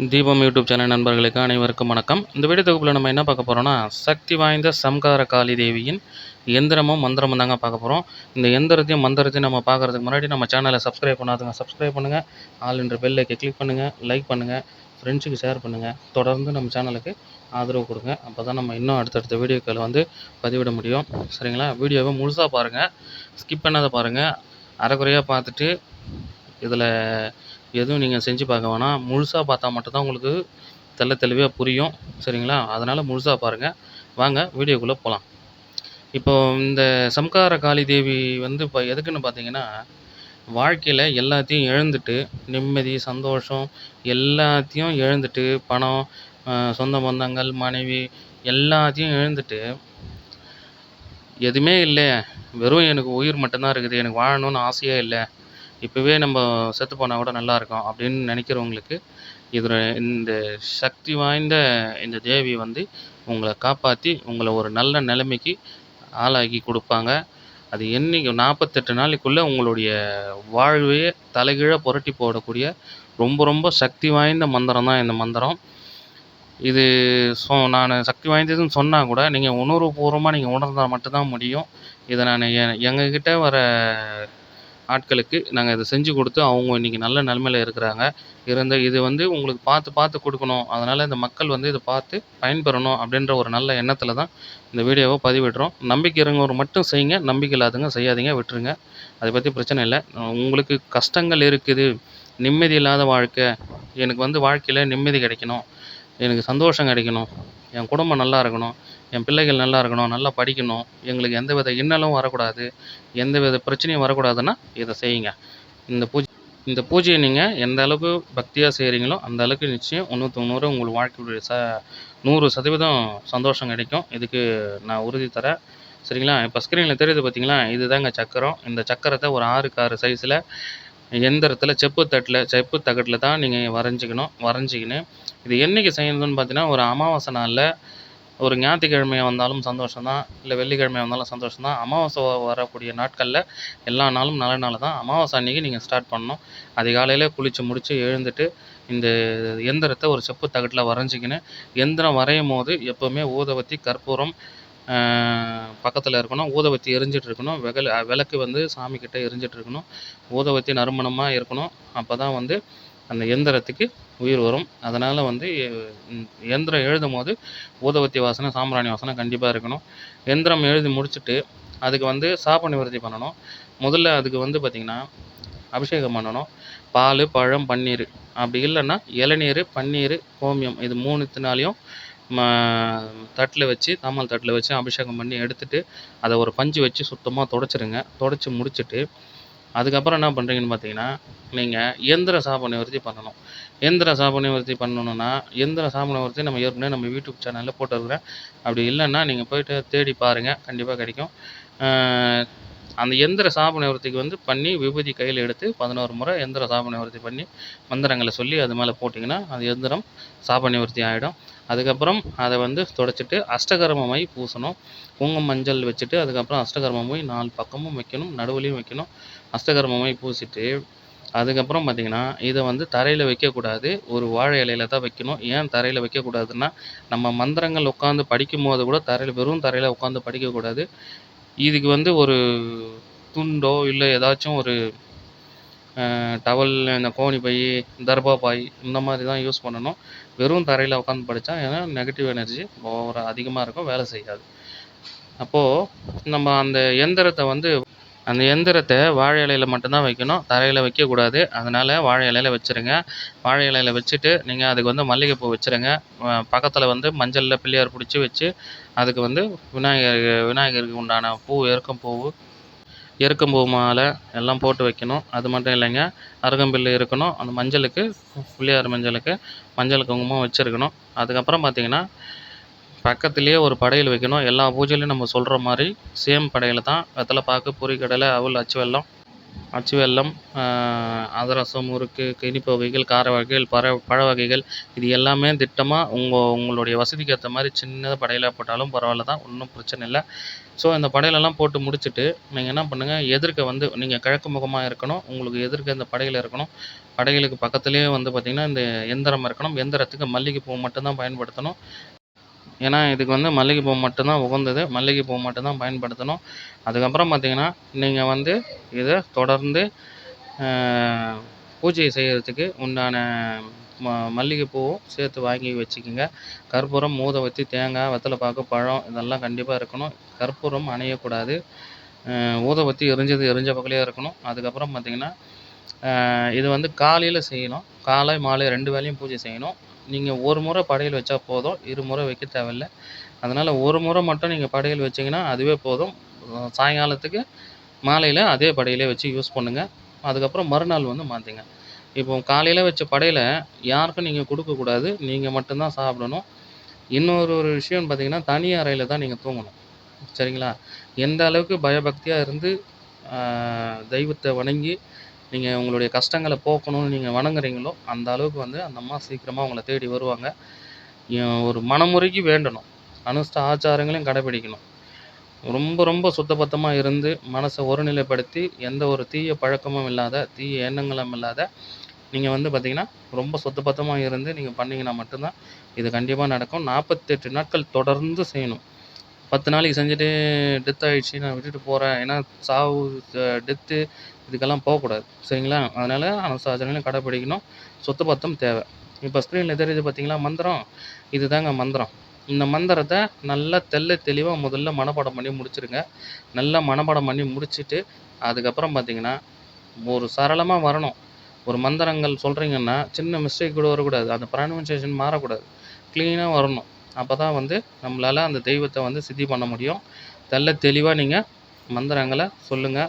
தீபம் YouTube channel நண்பர்களுக்கு அனைவருக்கும் வணக்கம். இந்த வீடியோ தொகுப்பில் நம்ம என்ன பார்க்க போகிறோம்னா, சக்தி வாய்ந்த சம்கார காளி தேவியின் எந்திரமும் மந்திரமும் தாங்க பார்க்க போகிறோம். இந்த எந்திரத்தையும் மந்திரத்தையும் நம்ம பார்க்குறதுக்கு முன்னாடி நம்ம சேனலை சப்ஸ்கிரைப் பண்ணாதுங்க சப்ஸ்கிரைப் பண்ணுங்கள், ஆல் என்ற பெல் ஐக்கனை கிளிக் பண்ணுங்கள், லைக் பண்ணுங்கள், ஃப்ரெண்ட்ஸுக்கு ஷேர் பண்ணுங்கள். தொடர்ந்து நம்ம சேனலுக்கு ஆதரவு கொடுங்க. அப்போ தான் நம்ம இன்னும் அடுத்தடுத்த வீடியோக்களை வந்து பதிவிட முடியும். சரிங்களா? வீடியோவை முழுசாக பாருங்கள், ஸ்கிப் பண்ணாத பாருங்கள். அரைக்குறையாக பார்த்துட்டு இதில் எதுவும் நீங்கள் செஞ்சு பார்க்க வேணாம். முழுசாக பார்த்தா மட்டும்தான் உங்களுக்கு தெளிவாக புரியும். சரிங்களா? அதனால் முழுசாக பாருங்கள். வாங்க வீடியோக்குள்ளே போகலாம். இப்போது இந்த சம்கார காளி தேவி வந்து இப்போ எதுக்குன்னு பார்த்தீங்கன்னா, வாழ்க்கையில் எல்லாத்தையும் இழந்துட்டு, நிம்மதி, சந்தோஷம் எல்லாத்தையும் இழந்துட்டு, பணம், சொந்த பந்தங்கள், மனைவி எல்லாத்தையும் இழந்துட்டு, எதுவுமே இல்லை, வெறும் எனக்கு உயிர் மட்டும்தான் இருக்குது, எனக்கு வாழணும்னு ஆசையே இல்லை, இப்போவே நம்ம செத்து போனால் கூட நல்லாயிருக்கும் அப்படின்னு நினைக்கிறவங்களுக்கு இதில் இந்த சக்தி வாய்ந்த இந்த தேவி வந்து உங்களை காப்பாற்றி உங்களை ஒரு நல்ல நிலைமைக்கு ஆளாக்கி கொடுப்பாங்க. அது என்றைக்கு 48 நாளைக்குள்ளே உங்களுடைய வாழ்வையே தலைகீழாக புரட்டி போடக்கூடிய ரொம்ப ரொம்ப சக்தி வாய்ந்த மந்திரம் தான் இந்த மந்திரம். இது நான் சக்தி வாய்ந்ததுன்னு சொன்னால் கூட நீங்கள் உணர்வுபூர்வமாக நீங்கள் உணர்ந்தால் மட்டும்தான் முடியும். இதை நான் எங்ககிட்ட வர ஆட்களுக்கு நாங்கள் இதை செஞ்சு கொடுத்து அவங்க இன்றைக்கி நல்ல நிலமையில இருக்கிறாங்க. இது வந்து உங்களுக்கு பார்த்து கொடுக்கணும், அதனால் இந்த மக்கள் வந்து இதை பார்த்து பயன்பெறணும் அப்படின்ற ஒரு நல்ல எண்ணத்தில் தான் இந்த வீடியோவை பதிவிடுறோம். நம்பிக்கை இருங்கவர் மட்டும் செய்யுங்க, நம்பிக்கை இல்லாதவங்க செய்யாதீங்க, விட்டுருங்க. அதை பற்றி பிரச்சனை இல்லை. உங்களுக்கு கஷ்டங்கள் இருக்குது, நிம்மதி இல்லாத வாழ்க்கை, எனக்கு வந்து வாழ்க்கையில் நிம்மதி கிடைக்கணும், எனக்கு சந்தோஷம் கிடைக்கணும், என் குடும்பம் நல்லா இருக்கணும், என் பிள்ளைகள் நல்லா இருக்கணும், நல்லா படிக்கணும், எங்களுக்கு எந்தவித இன்னலும் வரக்கூடாது, எந்தவித பிரச்சனையும் வரக்கூடாதுன்னா இதை செய்யுங்க. இந்த பூஜையை நீங்கள் எந்த அளவுக்கு பக்தியாக செய்கிறீங்களோ அந்த அளவுக்கு நிச்சயம் 100 உங்கள் வாழ்க்கையுடைய 100% சந்தோஷம் கிடைக்கும். இதுக்கு நான் உறுதி தரேன். சரிங்களா? இப்போ ஸ்க்ரீனில் தெரியுது பார்த்தீங்களா, இதுதாங்க சக்கரம். இந்த சக்கரத்தை ஒரு 6க்கு 6 சைஸில் எந்திரத்தில் செப்பு தகட்டில் தான் நீங்கள் வரைஞ்சிக்கின்னு இது என்றைக்கு செய்யணும்னு பார்த்தீங்கன்னா, ஒரு அமாவாசை நாளில், ஒரு ஞாயிற்றுக்கிழமையாக வந்தாலும் சந்தோஷம் தான், இல்லை வெள்ளிக்கிழமையாக வந்தாலும் சந்தோஷம் தான். அமாவாசை வரக்கூடிய நாட்களில் எல்லா நாளும் நல்ல நாள் தான். அமாவாசை அன்றைக்கி நீங்கள் ஸ்டார்ட் பண்ணணும். அதிகாலையில் குளித்து முடித்து எழுந்துட்டு இந்த எந்திரத்தை ஒரு செப்பு தகட்டில் வரைஞ்சிக்கின்னு, எந்திரம் வரையும் போது எப்போவுமே ஊதுவத்தி, கற்பூரம் பக்கத்தில் இருக்கணும். ஊதுவத்தி எரிஞ்சிட்டு இருக்கணும். விளக்கு வந்து சாமிக்கிட்ட எரிஞ்சிட்டு இருக்கணும். ஊதுவத்தி நறுமணமாக இருக்கணும். அப்போ தான் வந்து அந்த எந்திரத்துக்கு உயிர் வரும். அதனால் வந்து எந்திரம் எழுதும் போது ஊதுவத்தி வாசனை, சாம்பிராணி வாசனை கண்டிப்பாக இருக்கணும். எந்திரம் எழுதி முடிச்சுட்டு அதுக்கு வந்து சாப நிவர்த்தி பண்ணணும். முதல்ல அதுக்கு வந்து பார்த்திங்கன்னா அபிஷேகம் பண்ணணும். பால், பழம், பன்னீர், அப்படி இல்லைன்னா இளநீர், பன்னீர், கோமியம், இது 3த்தினாலையும் தட்டில் வச்சு, தாமல் தட்டில் வச்சு அபிஷேகம் பண்ணி எடுத்துகிட்டு அதை ஒரு பஞ்சு வச்சு சுத்தமாக துடைச்சிருங்க. துடைச்சி முடிச்சுட்டு அதுக்கப்புறம் என்ன பண்ணுறீங்கன்னு பார்த்தீங்கன்னா, நீங்கள் எந்திர சாப நிவர்த்தி பண்ணணும். எந்திர சாப நிவர்த்தி பண்ணணுன்னா, எந்திர சாப நிவர்த்தி நம்ம ஏற்கனவே நம்ம யூடியூப் சேனலில் போட்டுருக்குறேன். அப்படி இல்லைன்னா நீங்கள் போய்ட்டு தேடி பாருங்கள், கண்டிப்பாக கிடைக்கும். அந்த எந்திர சாப நிவர்த்திக்கு வந்து பண்ணி விபூதி கையில் எடுத்து 11 முறை எந்திர சாப நிவர்த்தி பண்ணி மந்திரங்களை சொல்லி அது மேலே போட்டிங்கன்னா அது எந்திரம் சாப நிவர்த்தி ஆகிடும். அதுக்கப்புறம் அதை வந்து துடைச்சிட்டு அஷ்டகர்ம மை பூசணும். குங்குமம், மஞ்சள் வச்சுட்டு அதுக்கப்புறம் அஷ்டகர்ம மை 4 பக்கமும் வைக்கணும், நடுவுலையும் வைக்கணும். அஷ்டகர்ம மை பூசிட்டு அதுக்கப்புறம் பார்த்திங்கன்னா இதை வந்து தரையில் வைக்கக்கூடாது, ஒரு வாழை இலையில் தான் வைக்கணும். ஏன் தரையில் வைக்கக்கூடாதுன்னா, நம்ம மந்திரங்கள் உட்காந்து படிக்கும் போது கூட வெறும் தரையில் உட்காந்து படிக்கக்கூடாது. இதுக்கு வந்து ஒரு துண்டோ இல்லை ஏதாச்சும் ஒரு டவல், இந்த கோணி பை, தர்பா பாய் இந்த மாதிரி தான் யூஸ் பண்ணணும். வெறும் தரையில் உட்காந்து படித்தா ஏன்னா நெகட்டிவ் எனர்ஜி ஓவராக அதிகமாக இருக்கும், வேலை செய்யாது. அப்போது நம்ம அந்த எந்திரத்தை வாழை இலையில் மட்டும்தான் வைக்கணும், தரையில் வைக்கக்கூடாது. அதனால் வாழை இலையில் வச்சுருங்க. வாழை இலையில் வச்சுட்டு நீங்கள் அதுக்கு வந்து மல்லிகைப்பூ வச்சுருங்க. பக்கத்தில் வந்து மஞ்சளில் பிள்ளையார் பிடிச்சி வச்சு அதுக்கு வந்து விநாயகருக்கு உண்டான பூ, எருக்கம்பூ மாலை எல்லாம் போட்டு வைக்கணும். அது மட்டும் இல்லைங்க, அருகம்பில்லு இருக்கணும். அந்த மஞ்சளுக்கு, பிள்ளையார் மஞ்சளுக்கு மஞ்சள் குங்குமம் வச்சுருக்கணும். அதுக்கப்புறம் பார்த்திங்கன்னா பக்கத்துலேயே ஒரு படையல் வைக்கணும். எல்லா பூஜையிலையும் நம்ம சொல்கிற மாதிரி சேம் படையல் தான். வெத்தலை பாக்கு, பொரிக்கடலை, அவல், அச்சு வெல்லம், அதிரசம், முறுக்கு, இனிப்பு வகைகள், கார வகைகள், பழ வகைகள், இது எல்லாமே திட்டமாக உங்களுடைய வசதிக்கு ஏற்ற மாதிரி சின்னதாக படையலாக போட்டாலும் பரவாயில்ல தான், ஒன்றும் பிரச்சனை இல்லை. ஸோ இந்த படையலெல்லாம் போட்டு முடிச்சுட்டு, நீங்க என்ன பண்ணுங்க, எதிர்க்க வந்து நீங்க கிழக்கு முகமா இருக்கணும். உங்களுக்கு எதிர்க்க இந்த படையல் இருக்கணும். படையலுக்கு பக்கத்திலேயே வந்து பார்த்தீங்கன்னா, இந்த எந்திரம் இருக்கணும். எந்திரத்துக்கு மல்லிகைப்பூ மட்டும் தான் பயன்படுத்தணும். ஏன்னா, இதுக்கு வந்து மல்லிகைப்பூ மட்டும் தான் உகந்தது. மல்லிகைப்பூ மட்டும் தான் பயன்படுத்தணும். அதுக்கப்புறம் பார்த்தீங்கன்னா, நீங்க வந்து இத தொடர்ந்து அ பூஜை செய்யறதுக்கு உண்டான மல்லிகைப்பூவும் சேர்த்து வாங்கி வச்சுக்கங்க. கற்பூரம், ஊதுபத்தி, தேங்காய், வெத்தல பாக்கு, பழம் இதெல்லாம் கண்டிப்பா இருக்கணும். கற்பூரம் அணையக்கூடாது. ஊதுபத்தி எரிஞ்சது எரிஞ்ச பக்கலயே இருக்கணும். அதுக்கப்புறம் பார்த்தீங்கன்னா, இது வந்து காலையில செய்யணும். காலை, மாலை 2 வேளையும் பூஜை செய்யணும். நீங்க ஒரு முறை படையல் வச்சா போதும். இருமுறை வைக்க தேவையில்ல. அதனால ஒரு முறை மட்டும் நீங்க படையல் வச்சீங்கன்னா, அதுவே போதும். சாயங்காலத்துக்கு மாலையில அதே படையலே வச்சு யூஸ் பண்ணுங்க. அதுக்கப்புறம் மறுநாள் வந்து மாத்துங்க. இப்போ காலையில வச்ச படையல யாருக்கும் நீங்க குடுக்கக்கூடாது. நீங்க மட்டும் தான் சாப்பிடணும். இன்னொரு விஷயம்னு பார்த்தீங்கன்னா, தனி அறையில தான் நீங்க தூங்கணும். சரிங்களா? எந்த அளவுக்கு பயபக்தியா இருந்து ஆ தெய்வத்த வணங்கி, நீங்க உங்களுடைய கஷ்டங்கள போக்கணும்னு நீங்க வணங்குறீங்களோ, அந்த அளவுக்கு வந்து அந்த அம்மா சீக்கிரமா உங்கள தேடி வருவாங்க. ஒரு மனமுருகி வேண்டணும். அனுஷ்ட ஆச்சாரங்களையும் கடைபிடிக்கணும். ரொம்ப ரொம்ப சுத்தபத்தமா இருந்து, மனச ஒருநிலைப்படுத்தி, எந்த ஒரு தீய பழக்கமும் இல்லாத, தீய எண்ணங்களும் இல்லாத, நீங்க வந்து பார்த்தீங்கன்னா, ரொம்ப சுத்தபத்தமா இருந்து நீங்க பண்ணீங்கன்னா மட்டும் தான், இது கண்டிப்பா நடக்கும். 48 நாட்கள் தொடர்ந்து செய்யணும். 10 நாளைக்கு செஞ்சுட்டு டெத் ஆயிடுச்சு, நான் விட்டுட்டு போறேன். ஏன்னா சாவு, டெத்து இதுக்கெல்லாம் போக்கூடாது. சரிங்களா? அதனால அனுச ஆச்சாரங்களையும் கடைபிடிக்கணும். சுத்தபத்தம் தேவை. இப்ப ஸ்க்ரீன்ல தெரியுது பார்த்தீங்களா மந்திரம்? இதுதாங்க மந்திரம். இந்த மந்திரத்த நல்லா தெளிவா முதல்ல மனப்பாடம் பண்ணி முடிச்சுருங்க. நல்லா மனப்பாடம் பண்ணி முடிச்சுட்டு, அதுக்கப்புறம் பார்த்தீங்கன்னா, ஒரு சரளமா வரணும். ஒரு மந்திரங்கள் சொல்றீங்கன்னா, சின்ன மிஸ்டேக் கூட வரக்கூடாது. அந்த ப்ரனன்சியேஷன் மாறக்கூடாது. கிளீனா வரணும். அப்பதான் வந்து நம்மளால அந்த தெய்வத்த வந்து சித்தி பண்ண முடியும். தெளிவா நீங்க மந்திரங்கள சொல்லுங்க.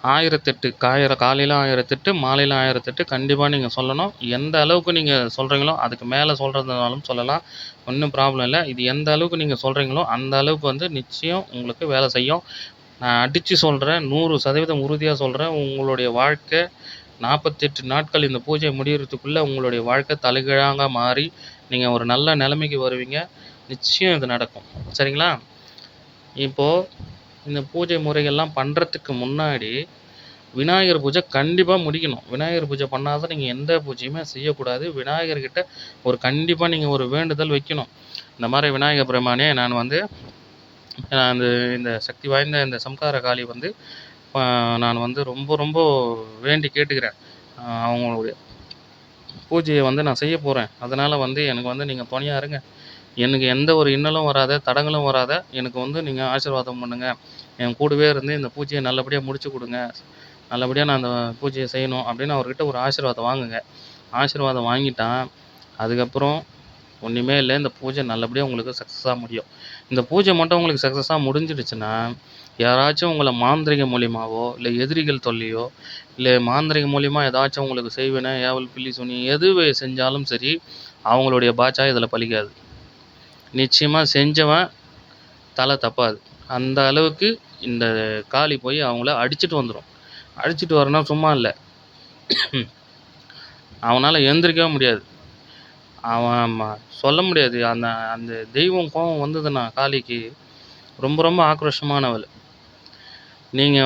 1008 காலையில 1008 மாலையில 1008 கண்டிப்பா நீங்க சொல்லணும். எந்த அளவுக்கு நீங்க சொல்றீங்களோ, அதுக்கு மேல சொல்றதுனாலும் சொல்லலாம். ஒண்ணும் ப்ராப்ளம் இல்ல. இது எந்த அளவுக்கு நீங்க சொல்றீங்களோ, அந்த அளவுக்கு வந்து நிச்சயம் உங்களுக்கு வேலை செய்யும். நான் அடிச்சு சொல்றேன். 100% உறுதியா சொல்றேன். உங்களுடைய வாழ்க்கை 48 நாட்கள் இந்த பூஜை முடியறதுக்குள்ள உங்களுடைய வாழ்க்கை தலைகீழாங்க மாறி, நீங்க ஒரு நல்ல நிலைமைக்கு வருவீங்க. நிச்சயம் இது நடக்கும். சரிங்களா? இப்போ இந்த பூஜை முறைகள்லாம் பண்றதுக்கு முன்னாடி, விநாயகர் பூஜை கண்டிப்பா முடிக்கணும். விநாயகர் பூஜை பண்ணாத நீங்க எந்த பூஜையுமே செய்யக்கூடாது. விநாயகர்கிட்ட கண்டிப்பா நீங்க ஒரு வேண்டுதல் வைக்கணும். இந்த மாரி விநாயக பெருமானே நான் வந்து இந்த இந்த சக்தி வாய்ந்த இந்த சம்ஹார காளி வந்து அ நான் வந்து ரொம்ப ரொம்ப வேண்டி கேட்டுக்கிறேன். அவங்களுடைய பூஜைய வந்து நான் செய்ய போறேன். அதனால வந்து எனக்கு வந்து நீங்க துணையா இருங்க. எனக்கு எந்த ஒரு இன்னலும் வராத, தடங்கலும் வராத, எனக்கு வந்து நீங்க ஆசீர்வாதம் பண்ணுங்க. என் கூடவே இருந்து இந்த பூஜைய நல்லபடியா முடிச்சு குடுங்க. நல்லபடியா நான் அந்த பூஜைய செய்யணும் அப்படின்னு அவர்கிட்ட ஒரு ஆசீர்வாதம் வாங்குங்க. ஆசீர்வாதம் வாங்கிட்டா, அதுக்கப்புறம் ஒண்ணுமே இல்ல. இந்த பூஜை நல்லபடியா உங்களுக்கு சக்சஸா முடியும். இந்த பூஜை மட்டும் உங்களுக்கு சக்சஸா முடிஞ்சிடுச்சுன்னா, யாராச்சும் உங்கள மாந்திரீகம் மூலியமாவோ, இல்ல எதிரிகள் தொல்லையோ, இல்ல மாந்திரீகம் மூலியமா ஏதாச்சும் உங்களுக்கு செய்வினை, ஏவல், பில்லி, சூனியம் எது செஞ்சாலும் சரி, அவங்களுடைய பாட்சா இதுல பலிக்காது. நிச்சயமா செஞ்சவன் தல தப்பாது. அந்த அளவுக்கு இந்த காளி போய் அவங்கள அடிச்சுட்டு வந்துரும். அடிச்சுட்டு வரனா சும்மா இல்ல. அவனால எந்திரிக்கவே முடியாது. அவன் சொல்ல முடியாது. அந்த அந்த தெய்வம் கோவம் வந்ததுன்னா காளிக்கு, ரொம்ப ரொம்ப ஆக்ரோஷமானவள். நீங்க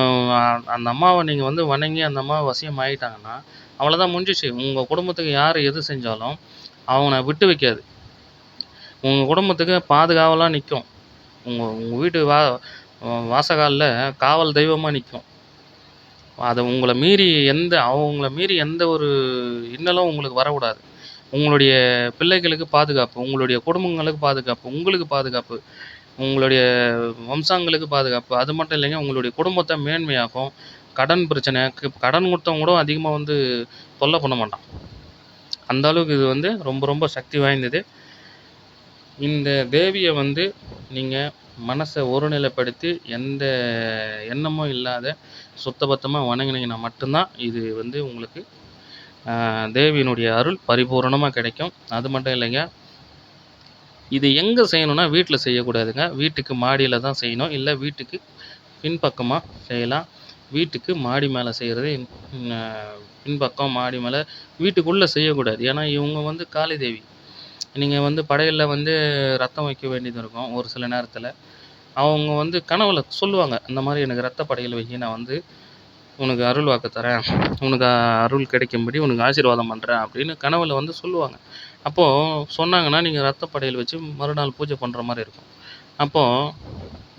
அந்த அம்மாவ நீங்க வந்து வணங்கி அந்த அம்மாவ வசியம் ஆயிட்டாங்கன்னா, அவ்வளோதான் முடிஞ்சிச்சு. உங்க குடும்பத்துக்கு யாரு எது செஞ்சாலும், அவன விட்டு வைக்காது. உங்க குடும்பத்துக்கு பாதுகாவலா நிக்கும். உங்க உங்க வீட்டு வாசகால்ல காவல் தெய்வமா நிக்கும். அத அவங்கள மீறி எந்த ஒரு இன்னலும் உங்களுக்கு வரக்கூடாது. உங்களுடைய பிள்ளைகளுக்கு பாதுகாப்பு, உங்களுடைய குடும்பங்களுக்கு பாதுகாப்பு, உங்களுக்கு பாதுகாப்பு, உங்களுடைய வம்சாங்களுக்கு பாதுகாப்பு. அது மட்டும் இல்லைங்க, உங்களுடைய குடும்பத்த மேன்மையாக்கும். கடன் பிரச்சனை, கடன் குடுத்தவன் கூட அதிகமா வந்து தொல்ல பண்ண மாட்டான். அந்த அளவுக்கு இது வந்து ரொம்ப ரொம்ப சக்தி வாய்ந்தது. இந்த தேவிய வந்து நீங்க மனச ஒருநிலைப்படுத்தி, எந்த எண்ணமும் இல்லாத சுத்தபத்தமா வணங்குனீங்கன்னா மட்டும் தான், இது வந்து உங்களுக்கு தேவியினுடைய அருள் பரிபூரணமா கிடைக்கும். அது மட்டும் இல்லைங்க, இது எங்க செய்யணும்னா, வீட்ல செய்யக்கூடாதுங்க. வீட்டுக்கு மாடியில தான் செய்யணும். இல்ல வீட்டுக்கு பின்பக்கமா செய்யலாம். வீட்டுக்கு மாடி மேல செய்றது அ பின்பக்கம் மாடி மேல வீட்டுக்குள்ள செய்யக்கூடாது. ஏன்னா, இவங்க வந்து காளி தேவி. நீங்க வந்து படையல்ல வந்து ரத்தம் வைக்க வேண்டியது இருக்கும் ஒரு சில நேரத்தில. அவங்க வந்து கனவுல சொல்லுவாங்க. இந்த மாரி எனக்கு ரத்த படையல் வையி, நான் வந்து உனக்கு அருள் வாக்கு தரேன். உனக்கு அருள் கிடைக்கும்படி உனக்கு ஆசீர்வாதம் பண்றேன் அப்படின்னு கனவுல வந்து சொல்லுவாங்க. அப்போ சொன்னாங்கன்னா, நீங்க ரத்த படையல் வச்சு மறுநாள் பூஜை பண்ற மாரி இருக்கும். அப்போ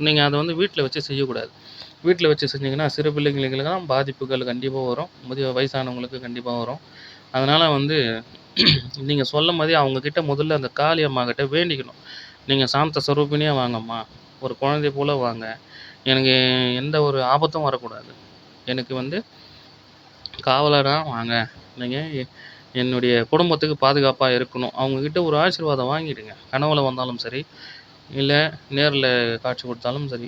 நீங்க அத வந்து வீட்ல வச்சு செய்யக்கூடாது. வீட்ல வச்சு செஞ்சீங்கன்னா, சிறு பிள்ளைங்களுக்கெல்லாம் பாதிப்புகள் கண்டிப்பா வரும். வயசானவங்களுக்கு கண்டிப்பா வரும். அதனால வந்து நீங்க சொல்லும்போதே அவங்க கிட்ட முதல்ல அந்த காளி அம்மாகிட்ட வேண்டிக்கணும். நீங்க சாந்த சொரூபிணியா வாங்கம்மா. ஒரு குழந்தை போல வாங்க. எனக்கு எந்த ஒரு ஆபத்தும் வரக்கூடாது. எனக்கு வந்து காவலரா வாங்க. நீங்க என்னுடைய குடும்பத்துக்கு பாதுகாப்பா இருக்கணும். அவங்க கிட்ட ஒரு ஆசீர்வாதம் வாங்கிடுங்க. கனவுல வந்தாலும் சரி, இல்ல நேர்ல காட்சி கொடுத்தாலும் சரி.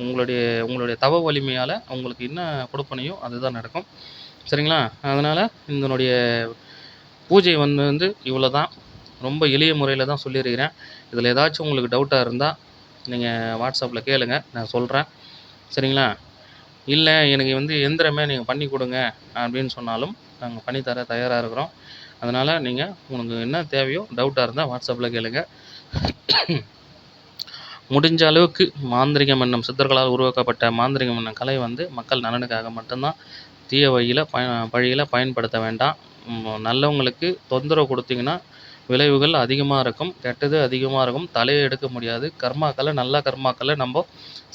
உங்களுடைய உங்களுடைய தவ வலிமையால உங்களுக்கு என்ன கொடுப்பனையோ அதுதான் நடக்கும். சரிங்களா? அதனால இதனுடைய பூஜை வந்து இவ்வளோதான். ரொம்ப எளிய முறையில தான் சொல்லியிருக்கிறேன். இதில ஏதாச்சும் உங்களுக்கு டவுட்டா இருந்தா, நீங்க WhatsAppல கேளுங்க. நான் சொல்றேன். சரிங்களா? இல்ல எனக்கு வந்து எந்திரமே நீங்க பண்ணி குடுங்க அப்படின்னு சொன்னாலும், நாங்க பண்ணி தர தயாரா இருக்கிறோம். அதனால நீங்க உனக்கு என்ன தேவையோ டவுட்டா இருந்தா WhatsAppல கேளுங்க. முடிஞ்ச அளவுக்கு மாந்திரீகம் என்னும் சித்தர்களால் உருவாக்கப்பட்ட மாந்திரீகம் என்னும் கலை வந்து மக்கள் நலனுக்காக மட்டும் தான். தீய வழியில பயன்படுத்த வேண்டாம். நல்லவங்களுக்கு தொந்தரவு குடுத்தீங்கன்னா, விளைவுகள் அதிகமா இருக்கும். கெட்டது அதிகமா இருக்கும். தலைய எடுக்க முடியாது. நல்ல கர்மாக்கள நம்ப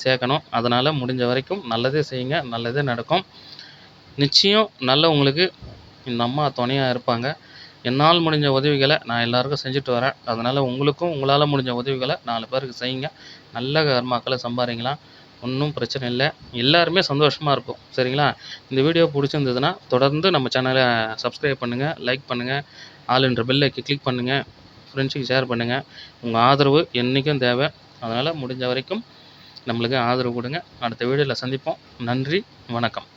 சேர்க்கணும். அதனால முடிஞ்ச வரைக்கும் நல்லதே செய்யுங்க. நல்லதே நடக்கும். நிச்சயம் நல்லவங்களுக்கு இந்த அம்மா துணையா இருப்பாங்க. என்னால் முடிஞ்ச உதவிகள நான் எல்லாருக்கும் செஞ்சுட்டு வரேன். அதனால உங்களுக்கும் உங்களால முடிஞ்ச உதவிகள 4 பேருக்கு செய்யுங்க. நல்ல கர்மாக்கள சம்பாரிக்கலாம். ஒண்ணும் பிரச்சனை இல்ல. எல்லாருமே சந்தோஷமா இருப்போம். சரிங்களா? இந்த வீடியோ புடிச்சிருந்ததுன்னா, தொடர்ந்து நம்ம சேனல சப்ஸ்கிரைப் பண்ணுங்க, லைக் பண்ணுங்க, ஆல் என்ற பெல் ஐக்க கிளிக் பண்ணுங்க, ஃப்ரெண்ட்ஸுக்கு ஷேர் பண்ணுங்க. உங்க ஆதரவு என்னைக்கும் தேவை. அதனால முடிஞ்ச வரைக்கும் நம்மளுக்கு ஆதரவு குடுங்க. அடுத்த வீடியோல சந்திப்போம். நன்றி, வணக்கம்.